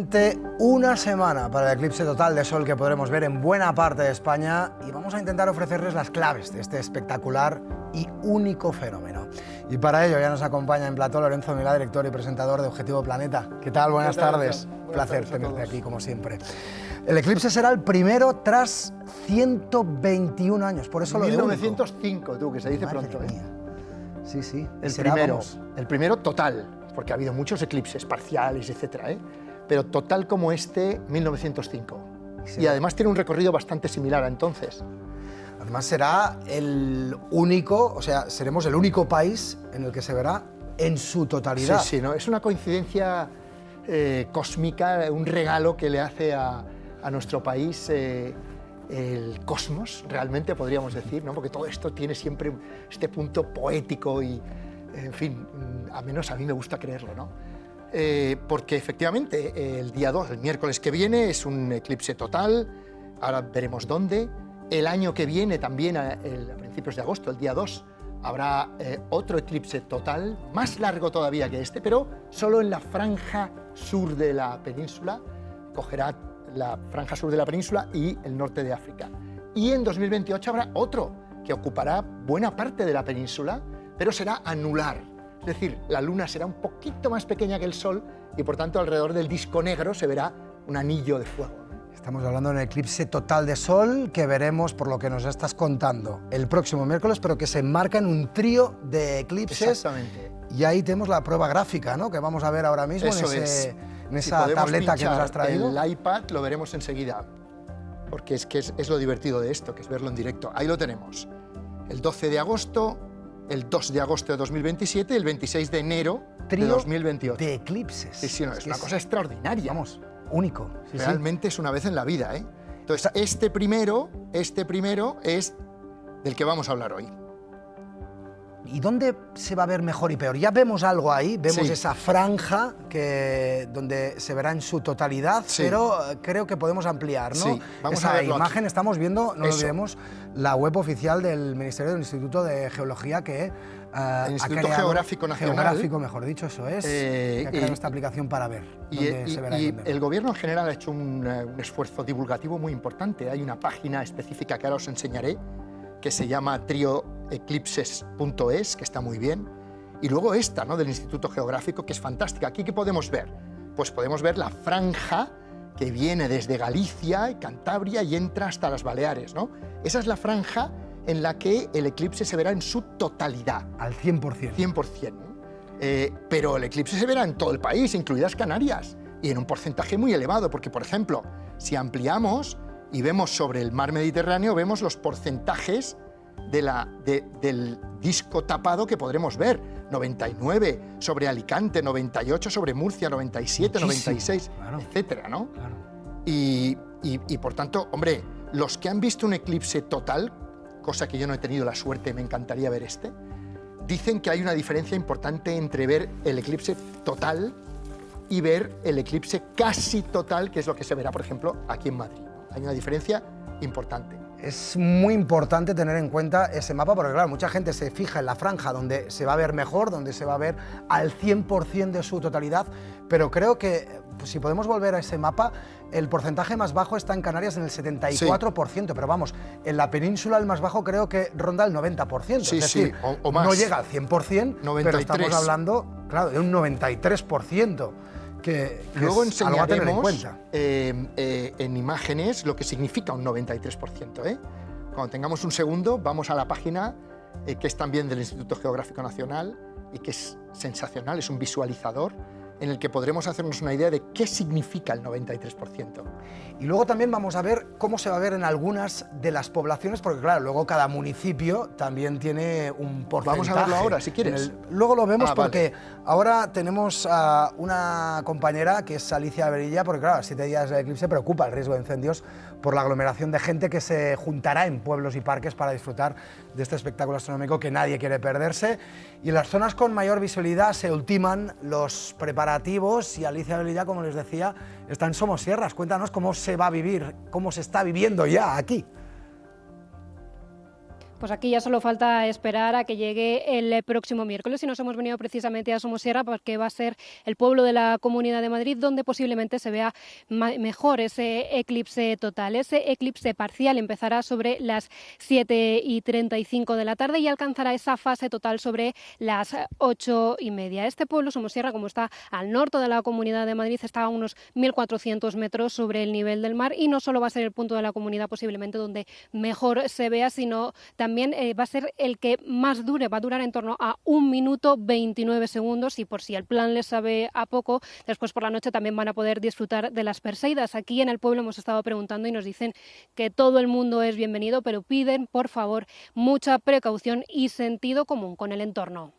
Solamente una semana para el eclipse total de sol que podremos ver en buena parte de España y vamos a intentar ofrecerles las claves de este espectacular y único fenómeno. Y para ello ya nos acompaña en plató Lorenzo Milá, director y presentador de Objetivo Planeta. ¿Qué tal? Buenas tardes. Un placer tenerte aquí como siempre. El eclipse será el primero tras 121 años, por eso lo digo. 1905, tú, que se dice pronto. Sí, sí. El primero total, porque ha habido muchos eclipses parciales, etcétera, pero total como este, 1905. Y además tiene un recorrido bastante similar a entonces. Además será el único, o sea, seremos el único país en el que se verá en su totalidad. Sí, sí, ¿no? Es una coincidencia cósmica, un regalo que le hace a nuestro país el cosmos, realmente podríamos decir, ¿no? Porque todo esto tiene siempre este punto poético y, en fin, a menos a mí me gusta creerlo, ¿no? Porque efectivamente el día 2, el miércoles que viene, es un eclipse total, ahora veremos dónde. El año que viene también, a principios de agosto, el día 2, habrá otro eclipse total, más largo todavía que este, pero solo en la franja sur de la península, cogerá la franja sur de la península y el norte de África. Y en 2028 habrá otro que ocupará buena parte de la península, pero será anular. Es decir, la luna será un poquito más pequeña que el sol y por tanto alrededor del disco negro se verá un anillo de fuego. Estamos hablando de un eclipse total de sol que veremos, por lo que nos estás contando, el próximo miércoles, pero que se enmarca en un trío de eclipses. Exactamente. Y ahí tenemos la prueba gráfica, ¿no?, que vamos a ver ahora mismo. Eso en esa tableta que nos has traído. El iPad lo veremos enseguida, porque es lo divertido de esto, que es verlo en directo. Ahí lo tenemos. El 12 de agosto, el 2 de agosto de 2027 y el 26 de enero de 2028. De eclipses. Sí, sí, no, es una cosa extraordinaria. Vamos, único. Sí, realmente es una vez en la vida, ¿eh? Entonces, este primero es del que vamos a hablar hoy. ¿Y dónde se va a ver mejor y peor? Ya vemos algo ahí, vemos sí. Esa franja donde se verá en su totalidad, sí. Pero creo que podemos ampliar, ¿no? Sí, vamos esa a verlo imagen, aquí. Estamos viendo, no lo olvidemos, la web oficial del Ministerio del Instituto de Geología que el Instituto Geográfico Nacional. Geográfico, mejor dicho, eso es, que ha creado esta aplicación para ver dónde se verá. Y el gobierno en general ha hecho un esfuerzo divulgativo muy importante. Hay una página específica que ahora os enseñaré, que se llama trioeclipses.es, que está muy bien, y luego esta, ¿no?, del Instituto Geográfico, que es fantástica. ¿Aquí qué podemos ver? Pues podemos ver la franja que viene desde Galicia y Cantabria y entra hasta las Baleares, ¿no? Esa es la franja en la que el eclipse se verá en su totalidad. Al 100%. 100%, ¿no? Pero el eclipse se verá en todo el país, incluidas Canarias, y en un porcentaje muy elevado, porque, por ejemplo, si ampliamos y vemos sobre el mar Mediterráneo, vemos los porcentajes del disco tapado que podremos ver. 99 sobre Alicante, 98 sobre Murcia, 97, muchísimo, 96, claro, etcétera, ¿no? Claro. Y por tanto, hombre, los que han visto un eclipse total, cosa que yo no he tenido la suerte, me encantaría ver dicen que hay una diferencia importante entre ver el eclipse total y ver el eclipse casi total, que es lo que se verá, por ejemplo, aquí en Madrid. Hay una diferencia importante. Es muy importante tener en cuenta ese mapa porque, claro, mucha gente se fija en la franja donde se va a ver mejor, donde se va a ver al 100% de su totalidad, pero creo que pues, si podemos volver a ese mapa, el porcentaje más bajo está en Canarias en el 74%, sí. Pero vamos, en la península el más bajo creo que ronda el 90%, sí, es decir, sí, o más. No llega al 100%, 93. Pero estamos hablando, claro, de un 93%. Que luego es algo a tener en cuenta. En imágenes lo que significa un 93%. Cuando tengamos un segundo, vamos a la página que es también del Instituto Geográfico Nacional y que es sensacional, es un visualizador en el que podremos hacernos una idea de qué significa el 93%. Y luego también vamos a ver cómo se va a ver en algunas de las poblaciones, porque claro, luego cada municipio también tiene un porcentaje. Vamos a verlo ahora, si quieres. Luego lo vemos porque ahora tenemos a una compañera que es Alicia Berilla, porque claro, 7 días de eclipse preocupa el riesgo de incendios por la aglomeración de gente que se juntará en pueblos y parques para disfrutar de este espectáculo astronómico que nadie quiere perderse. Y en las zonas con mayor visibilidad se ultiman los preparativos y Alicia Berilla, como les decía, está en Somosierras. Cuéntanos cómo se va a vivir, cómo se está viviendo ya aquí. Pues aquí ya solo falta esperar a que llegue el próximo miércoles y nos hemos venido precisamente a Somosierra porque va a ser el pueblo de la Comunidad de Madrid donde posiblemente se vea mejor ese eclipse total. Ese eclipse parcial empezará sobre las 7:35 de la tarde y alcanzará esa fase total sobre las 8:30. Este pueblo, Somosierra, como está al norte de la Comunidad de Madrid, está a unos 1.400 metros sobre el nivel del mar y no solo va a ser el punto de la comunidad posiblemente donde mejor se vea, sino también va a ser el que más dure, va a durar en torno a 1 minuto 29 segundos y por si el plan les sabe a poco, después por la noche también van a poder disfrutar de las Perseidas. Aquí en el pueblo hemos estado preguntando y nos dicen que todo el mundo es bienvenido, pero piden, por favor, mucha precaución y sentido común con el entorno.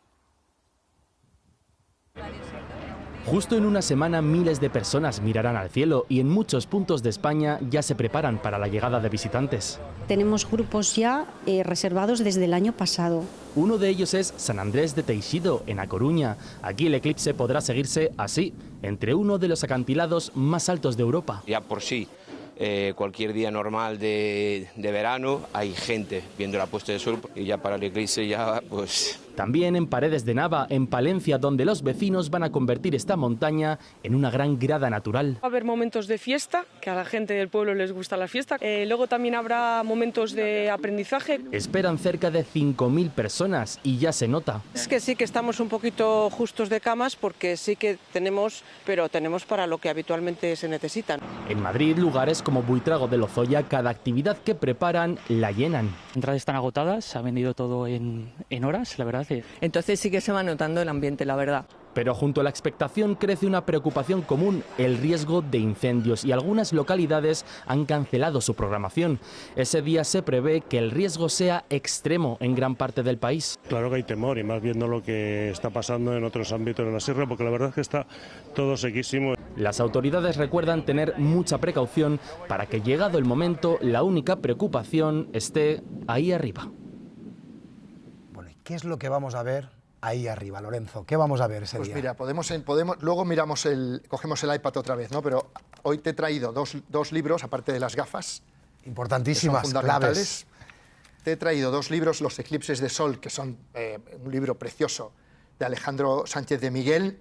Justo en una semana miles de personas mirarán al cielo y en muchos puntos de España ya se preparan para la llegada de visitantes. Tenemos grupos ya reservados desde el año pasado. Uno de ellos es San Andrés de Teixido, en A Coruña. Aquí el eclipse podrá seguirse así, entre uno de los acantilados más altos de Europa. Ya por sí, cualquier día normal de verano hay gente viendo la puesta de sol y ya para el eclipse ya pues... También en Paredes de Nava, en Palencia, donde los vecinos van a convertir esta montaña en una gran grada natural. Va a haber momentos de fiesta, que a la gente del pueblo les gusta la fiesta. Luego también habrá momentos de aprendizaje. Esperan cerca de 5.000 personas y ya se nota. Es que sí que estamos un poquito justos de camas porque sí que tenemos, pero tenemos para lo que habitualmente se necesitan. En Madrid, lugares como Buitrago de Lozoya, cada actividad que preparan la llenan. Las entradas están agotadas, se ha vendido todo en horas, la verdad. Entonces sí que se va notando el ambiente, la verdad. Pero junto a la expectación crece una preocupación común, el riesgo de incendios, y algunas localidades han cancelado su programación. Ese día se prevé que el riesgo sea extremo en gran parte del país. Claro que hay temor, y más viendo lo que está pasando en otros ámbitos de la sierra, porque la verdad es que está todo sequísimo. Las autoridades recuerdan tener mucha precaución para que, llegado el momento, la única preocupación esté ahí arriba. Bueno, ¿y qué es lo que vamos a ver ahí arriba, Lorenzo? ¿Qué vamos a ver ese día? Pues mira, podemos luego cogemos el iPad otra vez, ¿no? Pero hoy te he traído dos libros, aparte de las gafas. Importantísimas, que son fundamentales. claves. Te he traído dos libros, Los eclipses de sol, que son un libro precioso de Alejandro Sánchez de Miguel,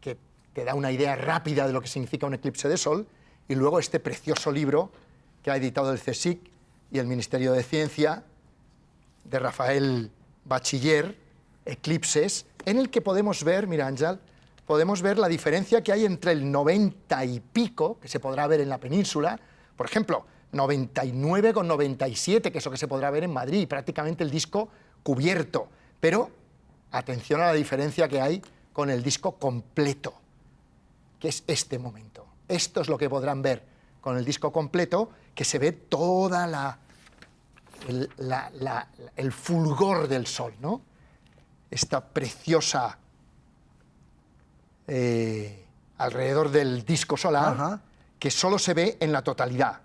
que te da una idea rápida de lo que significa un eclipse de sol, y luego este precioso libro que ha editado el CSIC y el Ministerio de Ciencia, de Rafael Bachiller, Eclipses, en el que podemos ver, mira Ángel, podemos ver la diferencia que hay entre el 90 y pico, que se podrá ver en la península, por ejemplo, 99 con 97, que es lo que se podrá ver en Madrid, prácticamente el disco cubierto, pero atención a la diferencia que hay con el disco completo, que es este momento. Esto es lo que podrán ver con el disco completo, que se ve toda el fulgor del sol, ¿no? Esta preciosa alrededor del disco solar, Ajá, que solo se ve en la totalidad.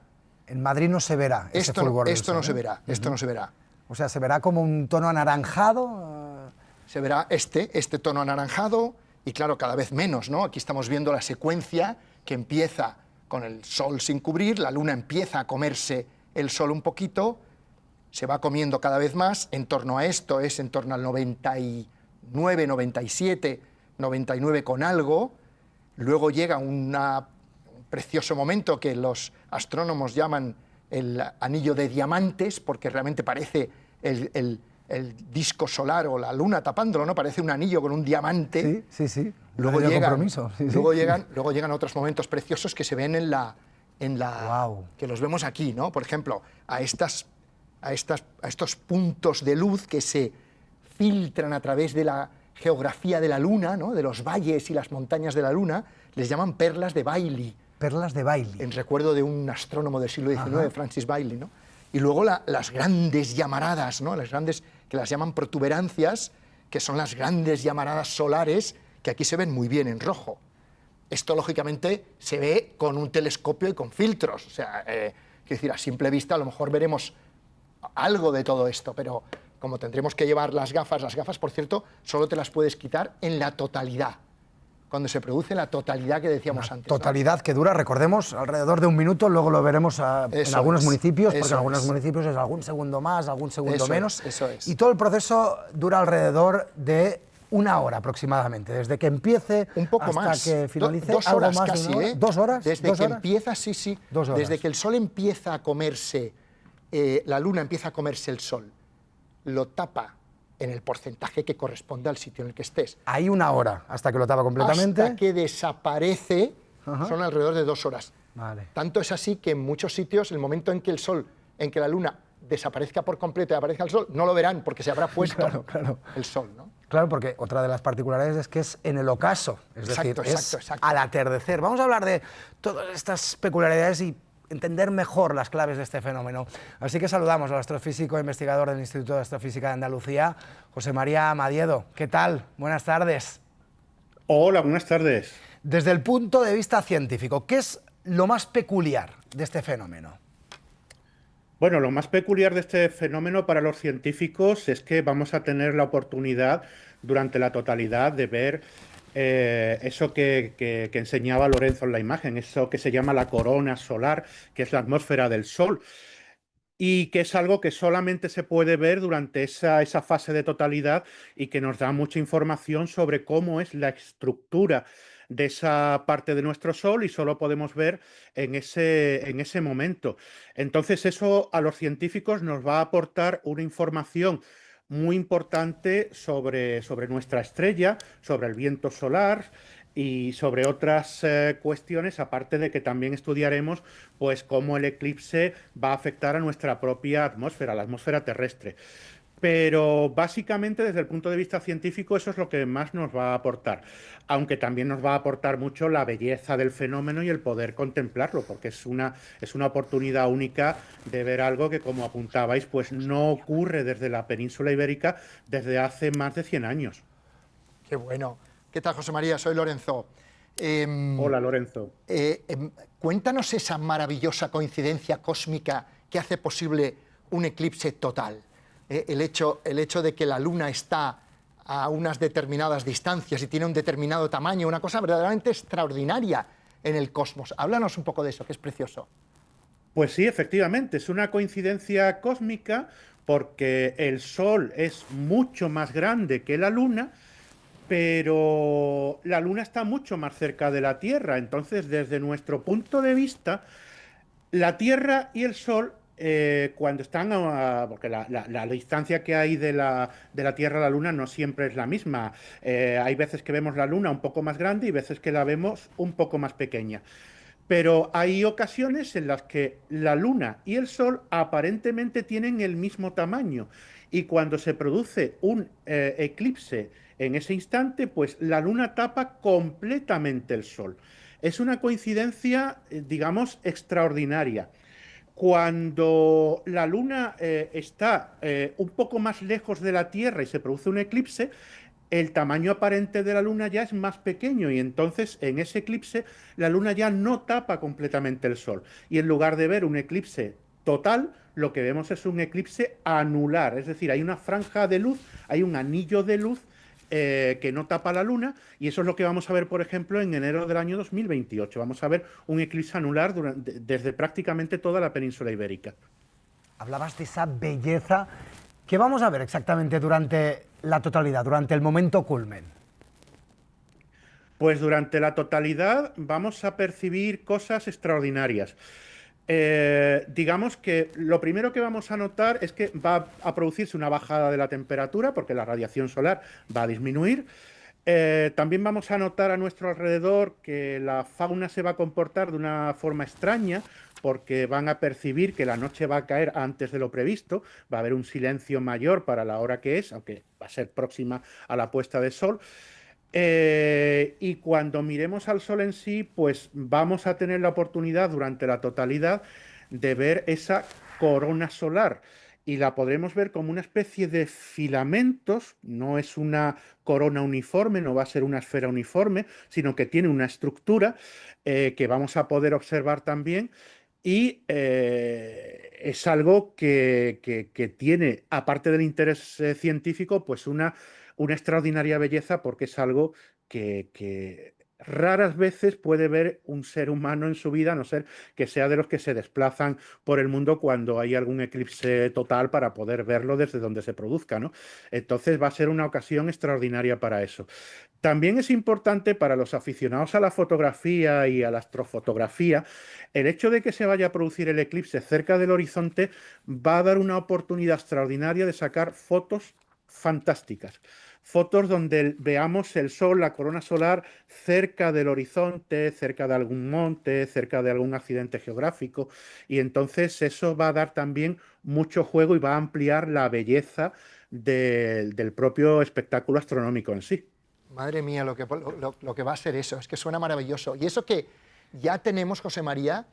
En Madrid no se verá ese fulgor del sol, no se ¿eh? verá, esto no se verá. O sea, se verá como un tono anaranjado. Se verá este tono anaranjado y claro, cada vez menos, ¿no? Aquí estamos viendo la secuencia que empieza con el sol sin cubrir, la luna empieza a comerse el sol un poquito, se va comiendo cada vez más, en torno a esto es en torno al 99, 97, 99 con algo, luego llega un precioso momento que los astrónomos llaman el anillo de diamantes, porque realmente parece el disco solar o la luna tapándolo, ¿no? Parece un anillo con un diamante. Sí, sí, sí. Luego Compromiso. Sí, luego, sí. llegan otros momentos preciosos que se ven en la Wow. que los vemos aquí, ¿no? Por ejemplo, a estos puntos de luz que se filtran a través de la geografía de la luna, ¿no? De los valles y las montañas de la luna, les llaman perlas de Bailey. Perlas de Bailey. En recuerdo de un astrónomo del siglo XIX, Ajá. Francis Bailey, ¿no? Y luego las grandes llamaradas, ¿no? Las grandes, que las llaman protuberancias, que son las grandes llamaradas solares, que aquí se ven muy bien en rojo. Esto, lógicamente, se ve con un telescopio y con filtros. O sea, quiero decir, a simple vista a lo mejor veremos algo de todo esto, pero como tendremos que llevar las gafas, por cierto, solo te las puedes quitar en la totalidad. cuando se produce la totalidad que decíamos Una antes, ¿no? totalidad que dura, recordemos, alrededor de un minuto, luego lo veremos en Eso algunos es, municipios, porque eso en algunos es. municipios es algún segundo más, algún segundo Eso menos. es, eso es. Y todo el proceso dura alrededor de una hora aproximadamente, desde que empiece Un poco hasta más. que finalice. Dos algo horas más de casi, una hora. ¿eh? 2 horas. Desde 2 que horas. empieza, sí. 2 horas. Desde que el sol empieza a comerse, la luna empieza a comerse el sol, lo tapa en el porcentaje que corresponde al sitio en el que estés. Hay una hora hasta que lo tapa completamente. Hasta que desaparece, Ajá. son alrededor de 2 horas. Vale. Tanto es así que en muchos sitios, el momento en que el sol, en que la luna desaparezca por completo y aparezca el sol, no lo verán porque se habrá puesto Claro. el sol, ¿no? Claro, porque otra de las particularidades es que es en el ocaso, es Exacto, decir, exacto, es exacto. al atardecer. Vamos a hablar de todas estas peculiaridades y entender mejor las claves de este fenómeno. Así que saludamos al astrofísico e investigador del Instituto de Astrofísica de Andalucía, José María Madiedo. ¿Qué tal? Buenas tardes. Hola, buenas tardes. Desde el punto de vista científico, ¿qué es lo más peculiar de este fenómeno? Bueno, lo más peculiar de este fenómeno para los científicos es que vamos a tener la oportunidad durante la totalidad de ver eso que enseñaba Lorenzo en la imagen, eso que se llama la corona solar, que es la atmósfera del Sol, y que es algo que solamente se puede ver durante esa fase de totalidad y que nos da mucha información sobre cómo es la estructura de esa parte de nuestro Sol y solo podemos ver en ese momento. Entonces eso a los científicos nos va a aportar una información muy importante sobre nuestra estrella, sobre el viento solar y sobre otras cuestiones, aparte de que también estudiaremos pues cómo el eclipse va a afectar a nuestra propia atmósfera, la atmósfera terrestre. Pero básicamente desde el punto de vista científico eso es lo que más nos va a aportar, aunque también nos va a aportar mucho la belleza del fenómeno y el poder contemplarlo, porque es una oportunidad única de ver algo que, como apuntabais, pues no ocurre desde la península ibérica desde hace más de 100 años. Qué bueno. ¿Qué tal, José María? Soy Lorenzo. Hola, Lorenzo. Cuéntanos esa maravillosa coincidencia cósmica que hace posible un eclipse total. El hecho de que la Luna está a unas determinadas distancias y tiene un determinado tamaño, una cosa verdaderamente extraordinaria en el cosmos. Háblanos un poco de eso, que es precioso. Pues sí, efectivamente, es una coincidencia cósmica porque el Sol es mucho más grande que la Luna, pero la Luna está mucho más cerca de la Tierra. Entonces, desde nuestro punto de vista, la Tierra y el Sol, cuando están, porque la distancia que hay de la Tierra a la Luna no siempre es la misma. Hay veces que vemos la Luna un poco más grande y veces que la vemos un poco más pequeña. Pero hay ocasiones en las que la Luna y el Sol aparentemente tienen el mismo tamaño. Y cuando se produce un eclipse en ese instante, pues la Luna tapa completamente el Sol. Es una coincidencia, digamos, extraordinaria. Cuando la Luna está un poco más lejos de la Tierra y se produce un eclipse, el tamaño aparente de la Luna ya es más pequeño y entonces en ese eclipse la Luna ya no tapa completamente el Sol. Y en lugar de ver un eclipse total, lo que vemos es un eclipse anular, es decir, hay una franja de luz, hay un anillo de luz que no tapa la Luna, y eso es lo que vamos a ver, por ejemplo, en enero del año 2028. Vamos a ver un eclipse anular desde prácticamente toda la península ibérica. Hablabas de esa belleza. ¿Qué vamos a ver exactamente durante la totalidad, durante el momento culmen? Pues durante la totalidad vamos a percibir cosas extraordinarias. Digamos que lo primero que vamos a notar es que va a producirse una bajada de la temperatura porque la radiación solar va a disminuir. También vamos a notar a nuestro alrededor que la fauna se va a comportar de una forma extraña porque van a percibir que la noche va a caer antes de lo previsto, va a haber un silencio mayor para la hora que es, aunque va a ser próxima a la puesta de sol. Y cuando miremos al Sol en sí, pues vamos a tener la oportunidad durante la totalidad de ver esa corona solar y la podremos ver como una especie de filamentos, no es una corona uniforme, no va a ser una esfera uniforme, sino que tiene una estructura que vamos a poder observar también. Y es algo que tiene, aparte del interés científico, pues una extraordinaria belleza porque es algo que raras veces puede ver un ser humano en su vida, a no ser que sea de los que se desplazan por el mundo cuando hay algún eclipse total para poder verlo desde donde se produzca, ¿no? Entonces va a ser una ocasión extraordinaria para eso. También es importante para los aficionados a la fotografía y a la astrofotografía, el hecho de que se vaya a producir el eclipse cerca del horizonte va a dar una oportunidad extraordinaria de sacar fotos fantásticas. Fotos donde veamos el sol, la corona solar, cerca del horizonte, cerca de algún monte, cerca de algún accidente geográfico, y entonces eso va a dar también mucho juego y va a ampliar la belleza del propio espectáculo astronómico en sí. Madre mía, lo que va a ser eso, es que suena maravilloso. Y eso que ya tenemos, José María,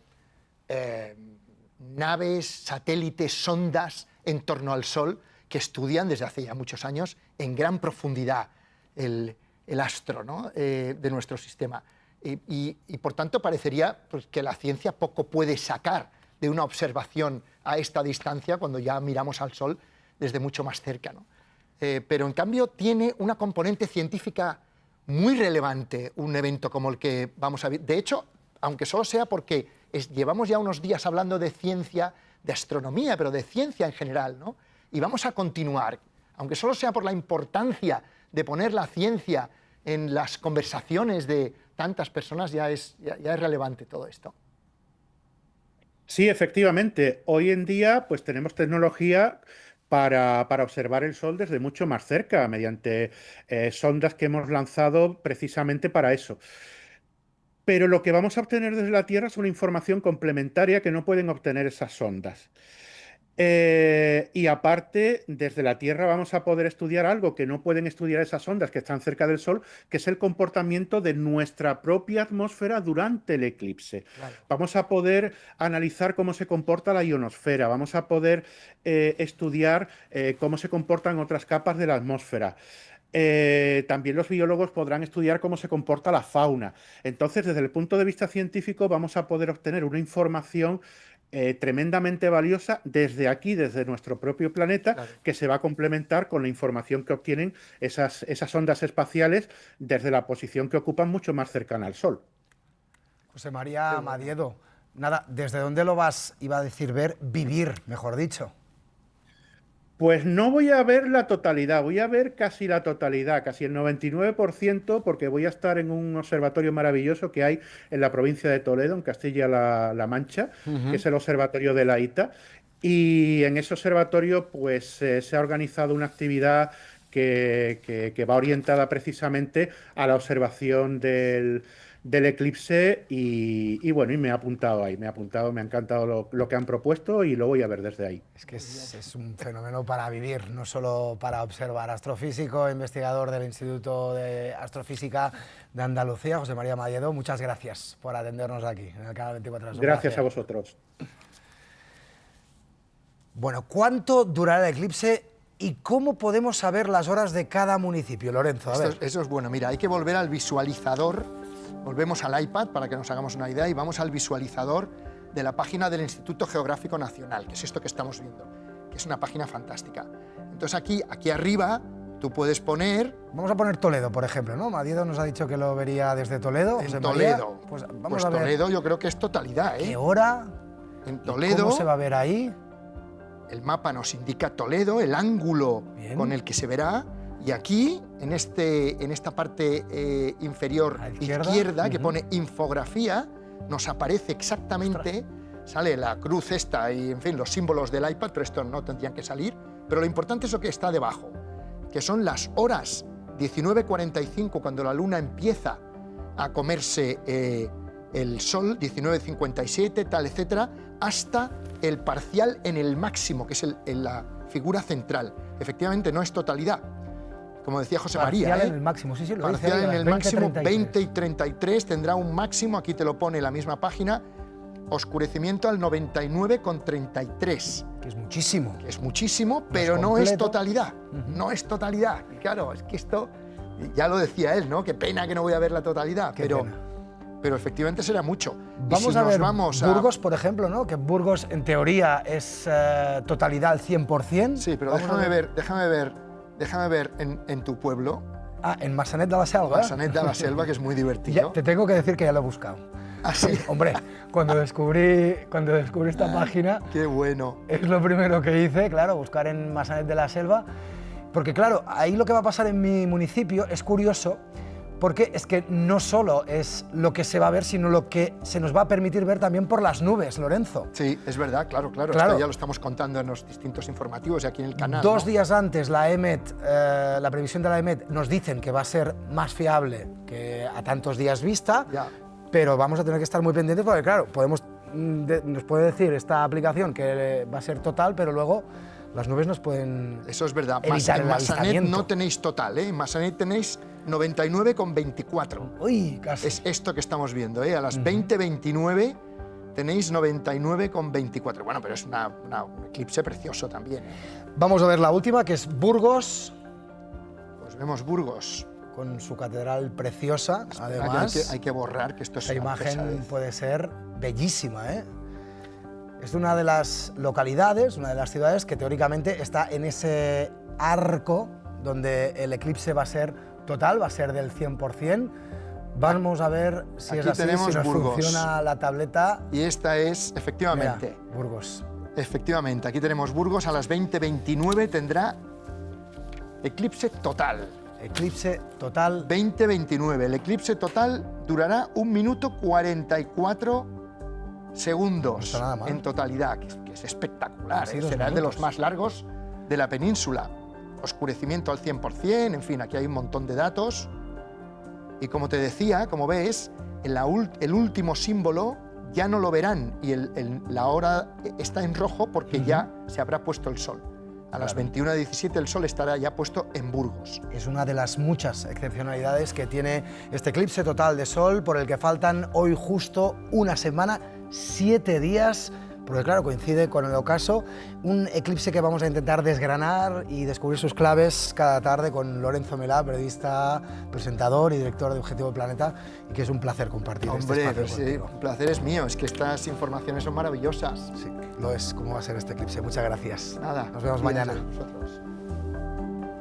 naves, satélites, sondas en torno al Sol, que estudian desde hace ya muchos años en gran profundidad el astro, ¿no? De nuestro sistema. Y por tanto parecería pues, que la ciencia poco puede sacar de una observación a esta distancia cuando ya miramos al Sol desde mucho más cerca, ¿no? Pero en cambio tiene una componente científica muy relevante un evento como el que vamos a ver. De hecho, aunque solo sea porque llevamos ya unos días hablando de ciencia, de astronomía, pero de ciencia en general, ¿no? Y vamos a continuar, aunque solo sea por la importancia de poner la ciencia en las conversaciones de tantas personas, ya es relevante todo esto. Sí, efectivamente. Hoy en día pues tenemos tecnología para observar el Sol desde mucho más cerca, mediante sondas que hemos lanzado precisamente para eso. Pero lo que vamos a obtener desde la Tierra es una información complementaria que no pueden obtener esas sondas. Y aparte, desde la Tierra vamos a poder estudiar algo que no pueden estudiar esas ondas que están cerca del Sol, que es el comportamiento de nuestra propia atmósfera durante el eclipse. Claro. Vamos a poder analizar cómo se comporta la ionosfera, vamos a poder estudiar cómo se comportan otras capas de la atmósfera. También los biólogos podrán estudiar cómo se comporta la fauna. Entonces, desde el punto de vista científico, vamos a poder obtener una información tremendamente valiosa desde aquí, desde nuestro propio planeta, claro, que se va a complementar con la información que obtienen esas ondas espaciales desde la posición que ocupan mucho más cercana al Sol. José María Madiedo, nada, ¿desde dónde lo vas, iba a decir vivir, mejor dicho? Pues no voy a ver la totalidad, voy a ver casi la totalidad, casi el 99%, porque voy a estar en un observatorio maravilloso que hay en la provincia de Toledo, en Castilla-La Mancha, que es el Observatorio de la ITA, y en ese observatorio pues se ha organizado una actividad que va orientada precisamente a la observación del eclipse y bueno, y me he apuntado ahí, me ha encantado lo que han propuesto y lo voy a ver desde ahí. Es que es un fenómeno para vivir, no solo para observar. Astrofísico, investigador del Instituto de Astrofísica de Andalucía, José María Madiedo, muchas gracias por atendernos aquí en el canal 24 Horas. Gracias a vosotros. Bueno, ¿cuánto durará el eclipse y cómo podemos saber las horas de cada municipio? Lorenzo, a ver. Eso es bueno, mira, hay que volver al visualizador. Volvemos al iPad para que nos hagamos una idea y vamos al visualizador de la página del Instituto Geográfico Nacional, que es esto que estamos viendo, que es una página fantástica. Entonces aquí arriba tú puedes poner... Vamos a poner Toledo, por ejemplo, ¿no? Madiedo nos ha dicho que lo vería desde Toledo. En Toledo. Pues vamos a ver. Toledo yo creo que es totalidad, ¿eh? ¿Qué hora? En Toledo. ¿Cómo se va a ver ahí? El mapa nos indica Toledo, el ángulo con el que se verá. Y aquí, en esta parte inferior izquierda, que pone infografía, nos aparece exactamente, sale la cruz esta y, en fin, los símbolos del iPad, pero esto no tendrían que salir. Pero lo importante es lo que está debajo, que son las horas 19:45, cuando la luna empieza a comerse el sol, 19:57, tal, etcétera, hasta el parcial en el máximo, que es la figura central. Efectivamente, no es totalidad. Como decía José María, parcial en el máximo, sí, lo parcial dice en el máximo, 20 y 33, tendrá un máximo, aquí te lo pone la misma página, oscurecimiento al 99,33. Que es muchísimo. Que es muchísimo, pero no es totalidad, no es totalidad. Y claro, es que esto, ya lo decía él, ¿no? Qué pena que no voy a ver la totalidad, pero efectivamente será mucho. Vamos a ver Burgos, por ejemplo, ¿no? Que Burgos, en teoría, es totalidad al 100%. Sí, pero déjame ver en tu pueblo. Ah, en Massanet de la Selva. Massanet de la Selva, que es muy divertido. Ya, te tengo que decir que ya lo he buscado. ¿Ah, sí? Hombre, cuando descubrí esta página... ¡Qué bueno! Es lo primero que hice, claro, buscar en Massanet de la Selva. Porque claro, ahí lo que va a pasar en mi municipio es curioso, porque es que no solo es lo que se va a ver, sino lo que se nos va a permitir ver también por las nubes, Lorenzo. Sí, es verdad, claro. Esto ya lo estamos contando en los distintos informativos y aquí en el canal. 2 días antes, la EMET, la previsión de la EMET, nos dicen que va a ser más fiable que a tantos días vista, ya. Pero vamos a tener que estar muy pendientes porque, claro, nos puede decir esta aplicación que va a ser total, pero luego las nubes nos pueden... Eso es verdad. Evitar En el Massanet avistamiento. no tenéis total, ¿eh? En Massanet tenéis 99,24. Uy, casi. Es esto que estamos viendo, ¿eh? A las 20:29 tenéis 99,24. Bueno, pero es un eclipse precioso también. Vamos a ver la última, que es Burgos. Pues vemos Burgos. Con su catedral preciosa, Espera, además. que hay que borrar, que esto es esta una imagen pesadez. puede ser bellísima, ¿eh? Es una de las localidades, una de las ciudades que teóricamente está en ese arco donde el eclipse va a ser total, va a ser del 100%. Vamos a ver si Aquí es así, tenemos si nos Burgos. funciona la tableta. Y esta es, efectivamente, Mira, Burgos. efectivamente, aquí tenemos Burgos, a las 20:29 tendrá eclipse total. Eclipse total. 20:29. El eclipse total durará 1 minuto 44 segundos No está nada mal. en totalidad, que es espectacular. Casi ¿eh? 2 Será de minutos. los más largos de la península. Oscurecimiento al 100%, en fin, aquí hay un montón de datos. Y como te decía, como ves, el último símbolo ya no lo verán y la hora está en rojo porque ya se habrá puesto el sol. A las 21:17 el sol estará ya puesto en Burgos. Es una de las muchas excepcionalidades que tiene este eclipse total de sol, por el que faltan hoy justo una semana, 7 días, porque claro, coincide con el ocaso, un eclipse que vamos a intentar desgranar y descubrir sus claves cada tarde con Lorenzo Melá, periodista, presentador y director de Objetivo Planeta, y que es un placer compartir este Hombre, espacio pues sí, contigo. el placer es mío, es que estas informaciones son maravillosas. Sí, lo es, cómo va a ser este eclipse. Muchas gracias. Nada. Nos vemos cuídate mañana. de vosotros.